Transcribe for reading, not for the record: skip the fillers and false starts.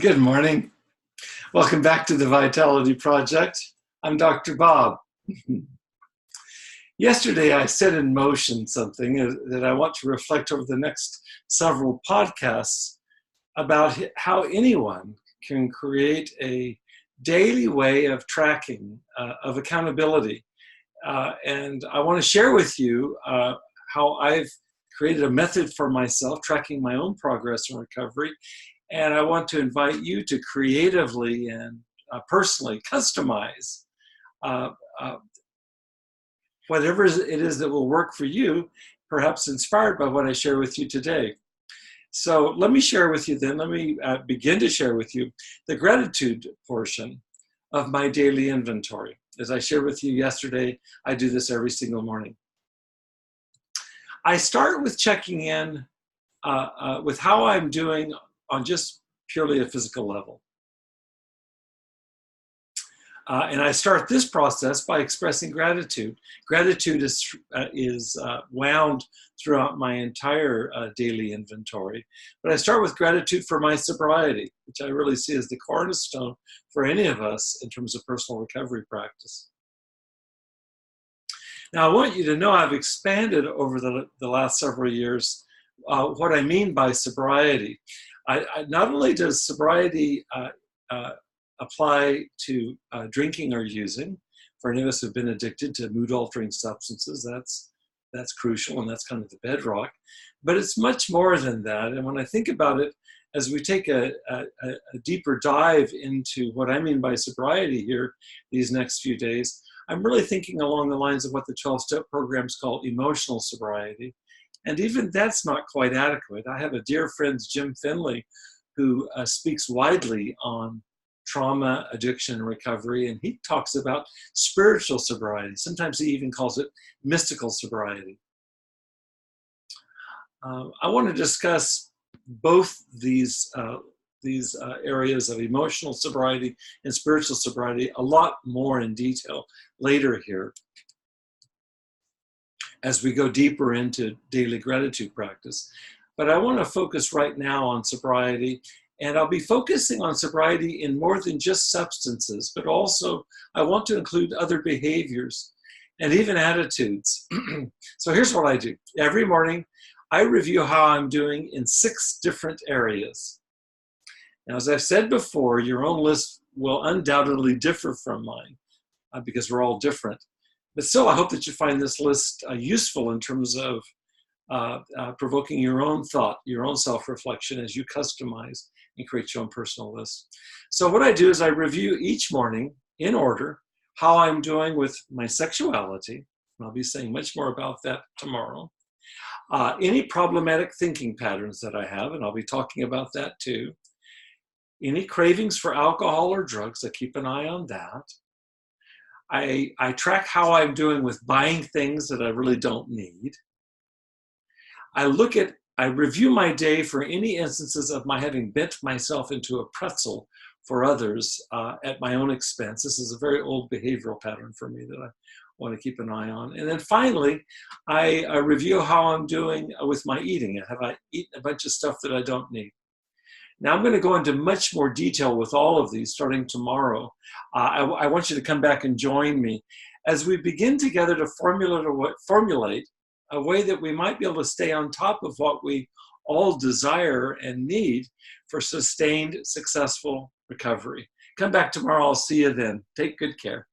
Good morning. Welcome back to the Vitality Project. I'm Dr. Bob. Yesterday, I set in motion something that I want to reflect over the next several podcasts about how anyone can create a daily way of tracking, of accountability. And I want to share with you how I've created a method for myself, tracking my own progress in recovery. And I want to invite you to creatively and personally customize uh, uh, whatever it is that will work for you, perhaps inspired by what I share with you today. So let me share with you then, let me begin to share with you the gratitude portion of my daily inventory. As I shared with you yesterday, I do this every single morning. I start with checking in with how I'm doing on just purely a physical level. And I start this process by expressing gratitude. Gratitude is wound throughout my entire daily inventory. But I start with gratitude for my sobriety, which I really see as the cornerstone for any of us in terms of personal recovery practice. Now, I want you to know I've expanded over the last several years what I mean by sobriety. Not only does sobriety apply to drinking or using, for any of us who've been addicted to mood-altering substances, that's crucial and that's kind of the bedrock, but it's much more than that. And when I think about it, as we take a deeper dive into what I mean by sobriety here these next few days, I'm really thinking along the lines of what the 12-step programs call emotional sobriety. And even that's not quite adequate. I have a dear friend, Jim Finley, who speaks widely on trauma, addiction, and recovery, and he talks about spiritual sobriety. Sometimes he even calls it mystical sobriety. I want to discuss both these areas of emotional sobriety and spiritual sobriety a lot more in detail later here, as we go deeper into daily gratitude practice. But I want to focus right now on sobriety, and I'll be focusing on sobriety in more than just substances, but also I want to include other behaviors and even attitudes. So here's what I do. Every morning, I review how I'm doing in 6 different areas. Now, as I've said before, your own list will undoubtedly differ from mine because we're all different. But still, I hope that you find this list useful in terms of provoking your own thought, your own self-reflection as you customize and create your own personal list. So what I do is I review each morning in order how I'm doing with my sexuality, and I'll be saying much more about that tomorrow. Any problematic thinking patterns that I have, and I'll be talking about that too. Any cravings for alcohol or drugs, I keep an eye on that. I track how I'm doing with buying things that I really don't need. I review my day for any instances of my having bent myself into a pretzel for others at my own expense. This is a very old behavioral pattern for me that I want to keep an eye on. And then finally, I review how I'm doing with my eating. Have I eaten a bunch of stuff that I don't need? Now, I'm going to go into much more detail with all of these starting tomorrow. I want you to come back and join me as we begin together to formulate a way that we might be able to stay on top of what we all desire and need for sustained, successful recovery. Come back tomorrow. I'll see you then. Take good care.